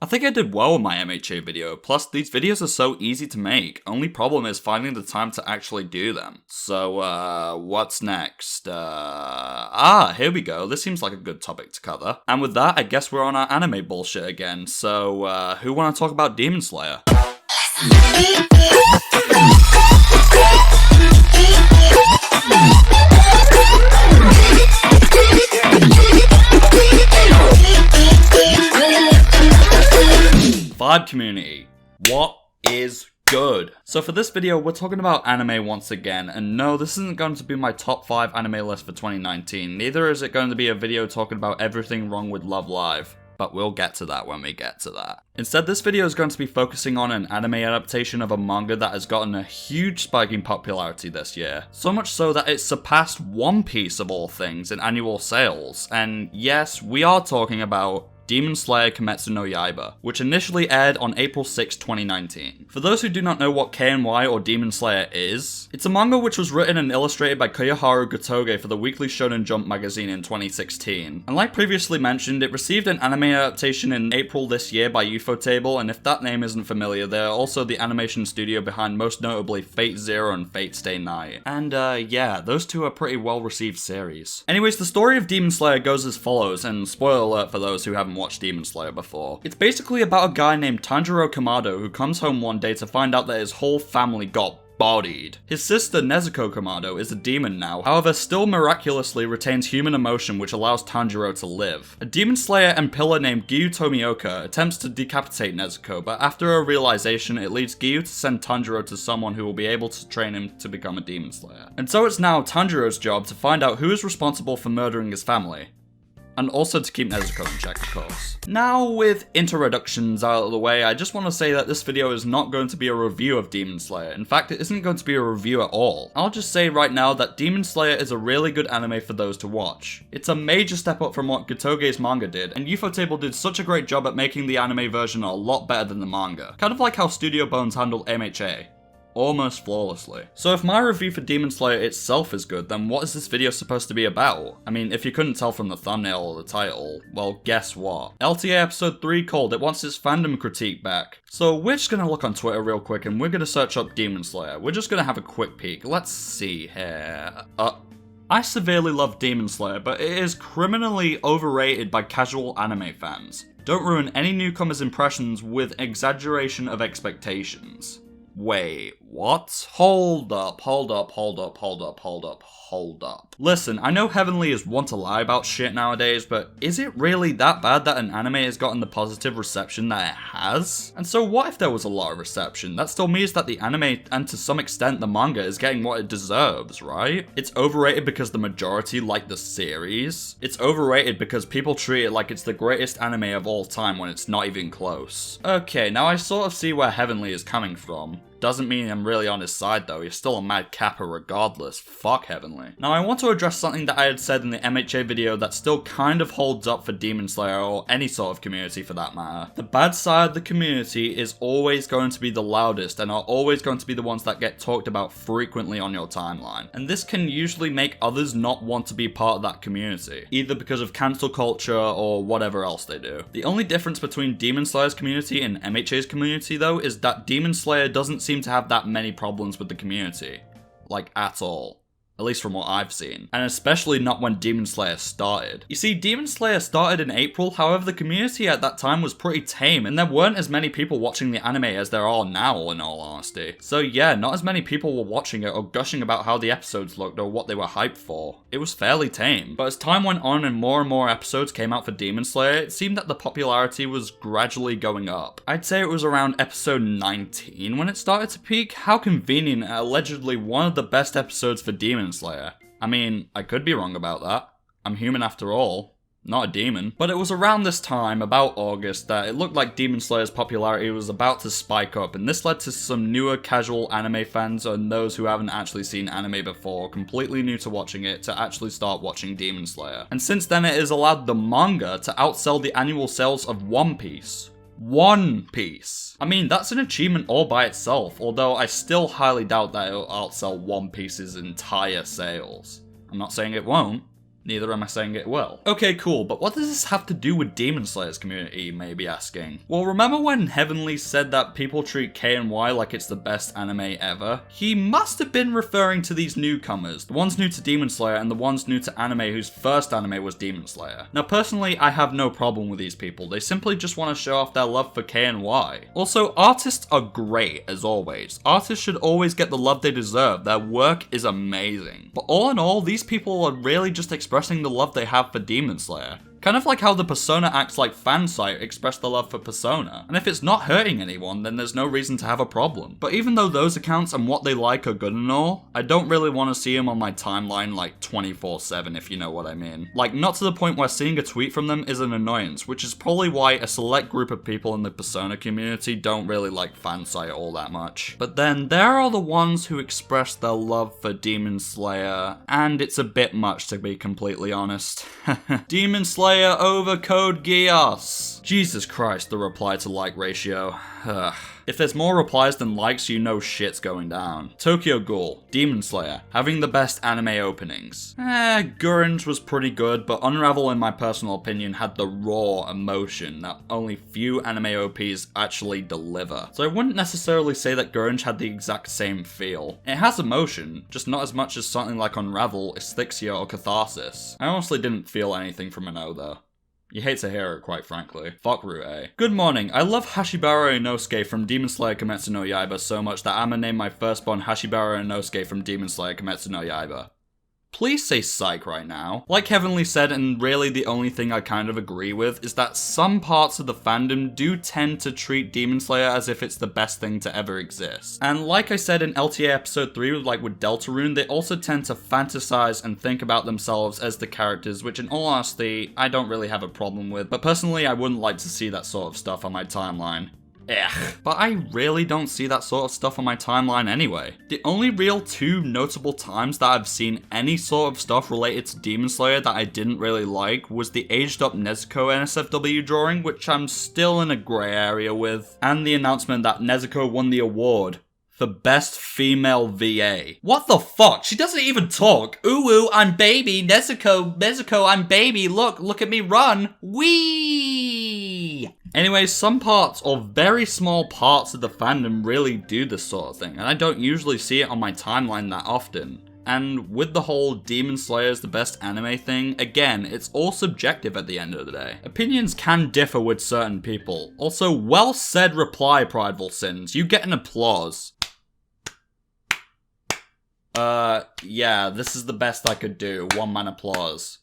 I think I did well in my MHA video, plus these videos are so easy to make, only problem is finding the time to actually do them. So, what's next? Here we go, this seems like a good topic to cover. And with that, I guess we're on our anime bullshit again, so, who wanna talk about Demon Slayer? 5 community. What is good? So for this video, we're talking about anime once again, and no, this isn't going to be my top 5 anime list for 2019, neither is it going to be a video talking about everything wrong with Love Live. But we'll get to that when we get to that. Instead, this video is going to be focusing on an anime adaptation of a manga that has gotten a huge spike in popularity this year. So much so that it surpassed One Piece of all things in annual sales. And yes, we are talking about Demon Slayer Kimetsu no Yaiba, which initially aired on April 6, 2019. For those who do not know what KNY or Demon Slayer is, it's a manga which was written and illustrated by Koyoharu Gotoge for the Weekly Shonen Jump magazine in 2016. And like previously mentioned, it received an anime adaptation in April this year by Ufotable, and if that name isn't familiar, they're also the animation studio behind most notably Fate Zero and Fate Stay Night. And yeah, those two are pretty well received series. Anyways, the story of Demon Slayer goes as follows, and spoiler alert for those who haven't watched Demon Slayer before. It's basically about a guy named Tanjiro Kamado who comes home one day to find out that his whole family got bodied. His sister Nezuko Kamado is a demon now, however still miraculously retains human emotion which allows Tanjiro to live. A demon slayer and pillar named Giyu Tomioka attempts to decapitate Nezuko, but after a realization it leads Giyu to send Tanjiro to someone who will be able to train him to become a demon slayer. And so it's now Tanjiro's job to find out who is responsible for murdering his family. And also to keep Nezuko in check, of course. Now, with introductions out of the way, I just want to say that this video is not going to be a review of Demon Slayer. In fact, it isn't going to be a review at all. I'll just say right now that Demon Slayer is a really good anime for those to watch. It's a major step up from what Gotoge's manga did, and Ufotable did such a great job at making the anime version a lot better than the manga. Kind of like how Studio Bones handled MHA. Almost flawlessly. So if my review for Demon Slayer itself is good, then what is this video supposed to be about? I mean, if you couldn't tell from the thumbnail or the title, well, guess what? LTA episode 3 called it wants its fandom critique back. So we're just gonna look on Twitter real quick and we're gonna search up Demon Slayer. We're just gonna have a quick peek. Let's see here. I severely love Demon Slayer, but it is criminally overrated by casual anime fans. Don't ruin any newcomers' impressions with exaggeration of expectations. Wait, what? Hold up. Listen, I know Heavenly is one to lie about shit nowadays, but is it really that bad that an anime has gotten the positive reception that it has? And so what if there was a lot of reception? That still means that the anime, and to some extent the manga, is getting what it deserves, right? It's overrated because the majority like the series. It's overrated because people treat it like it's the greatest anime of all time when it's not even close. Okay, now I sort of see where Heavenly is coming from. Doesn't mean I'm really on his side though, he's still a mad capper regardless, fuck Heavenly. Now I want to address something that I had said in the MHA video that still kind of holds up for Demon Slayer or any sort of community for that matter. The bad side of the community is always going to be the loudest and are always going to be the ones that get talked about frequently on your timeline. And this can usually make others not want to be part of that community, either because of cancel culture or whatever else they do. The only difference between Demon Slayer's community and MHA's community though is that Demon Slayer doesn't seem to have that many problems with the community. Like, at all. At least from what I've seen. And especially not when Demon Slayer started. You see, Demon Slayer started in April, however the community at that time was pretty tame, and there weren't as many people watching the anime as there are now, in all honesty. So yeah, not as many people were watching it or gushing about how the episodes looked or what they were hyped for. It was fairly tame. But as time went on and more episodes came out for Demon Slayer, it seemed that the popularity was gradually going up. I'd say it was around episode 19 when it started to peak. How convenient, allegedly one of the best episodes for Demon Slayer. I mean, I could be wrong about that. I'm human after all, not a demon. But it was around this time, about August, that it looked like Demon Slayer's popularity was about to spike up, and this led to some newer casual anime fans and those who haven't actually seen anime before, completely new to watching it, to actually start watching Demon Slayer. And since then it has allowed the manga to outsell the annual sales of One Piece. One Piece. I mean, that's an achievement all by itself, although I still highly doubt that it'll outsell One Piece's entire sales. I'm not saying it won't, Neither am I saying it will. Okay, cool, but what does this have to do with Demon Slayer's community, you may be asking? Well, remember when Heavenly said that people treat KNY like it's the best anime ever? He must have been referring to these newcomers, the ones new to Demon Slayer and the ones new to anime whose first anime was Demon Slayer. Now, personally, I have no problem with these people. They simply just want to show off their love for KNY. Also, artists are great, as always. Artists should always get the love they deserve. Their work is amazing. But all in all, these people are really just expressing the love they have for Demon Slayer. Kind of like how the Persona acts like fansite express the love for Persona. And if it's not hurting anyone, then there's no reason to have a problem. But even though those accounts and what they like are good and all, I don't really want to see them on my timeline like 24/7, if you know what I mean. Like, not to the point where seeing a tweet from them is an annoyance, which is probably why a select group of people in the Persona community don't really like fansite all that much. But then there are the ones who express their love for Demon Slayer, and it's a bit much to be completely honest. Demon Slayer over Code Geass. Jesus Christ, the reply to like ratio. Ugh. If there's more replies than likes, you know shit's going down. Tokyo Ghoul, Demon Slayer, having the best anime openings. Gurren's was pretty good, but Unravel in my personal opinion had the raw emotion that only few anime OPs actually deliver. So I wouldn't necessarily say that Gurren had the exact same feel. It has emotion, just not as much as something like Unravel, Asphyxia, or Catharsis. I honestly didn't feel anything from an O though. You hate to hear it, quite frankly. Fuck Route A. Good morning. I love Hashibara Inosuke from Demon Slayer Kimetsu no Yaiba so much that I'ma name my firstborn Hashibara Inosuke from Demon Slayer Kimetsu no Yaiba. Please say psych right now. Like Heavenly said, and really the only thing I kind of agree with, is that some parts of the fandom do tend to treat Demon Slayer as if it's the best thing to ever exist. And like I said in LTA episode 3 with Deltarune, they also tend to fantasize and think about themselves as the characters, which in all honesty, I don't really have a problem with. But personally, I wouldn't like to see that sort of stuff on my timeline. Ugh. But I really don't see that sort of stuff on my timeline anyway. The only real two notable times that I've seen any sort of stuff related to Demon Slayer that I didn't really like was the aged up Nezuko NSFW drawing, which I'm still in a grey area with, and the announcement that Nezuko won the award for Best Female VA. What the fuck? She doesn't even talk. Ooh, I'm baby. Nezuko, I'm baby. Look at me run. Whee! Anyway, some parts, or very small parts of the fandom really do this sort of thing, and I don't usually see it on my timeline that often. And with the whole Demon Slayer is the best anime thing, again, it's all subjective at the end of the day. Opinions can differ with certain people. Also, well said reply, Prideful Sins. You get an applause. Yeah, this is the best I could do. One man applause.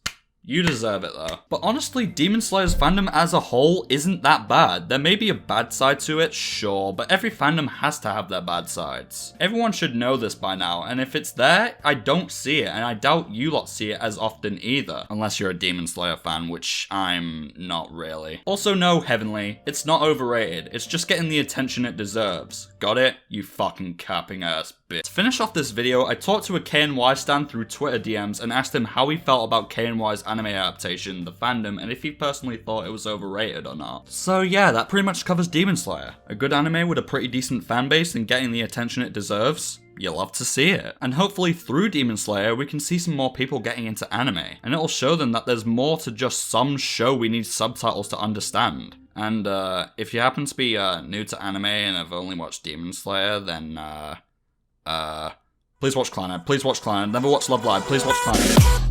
You deserve it though. But honestly, Demon Slayer's fandom as a whole isn't that bad. There may be a bad side to it, sure, but every fandom has to have their bad sides. Everyone should know this by now, and if it's there, I don't see it, and I doubt you lot see it as often either. Unless you're a Demon Slayer fan, which I'm not really. Also no, Heavenly, it's not overrated. It's just getting the attention it deserves. Got it? You fucking capping ass bitch. To finish off this video, I talked to a KNY stan through Twitter DMs and asked him how he felt about KNY's anime adaptation, the fandom, and if he personally thought it was overrated or not. So yeah, that pretty much covers Demon Slayer. A good anime with a pretty decent fanbase and getting the attention it deserves. You love to see it. And hopefully through Demon Slayer, we can see some more people getting into anime. And it'll show them that there's more to just some show we need subtitles to understand. And if you happen to be new to anime and have only watched Demon Slayer, then please watch Clannad. Please watch Clannad. Never watch Love Live. Please watch Clannad.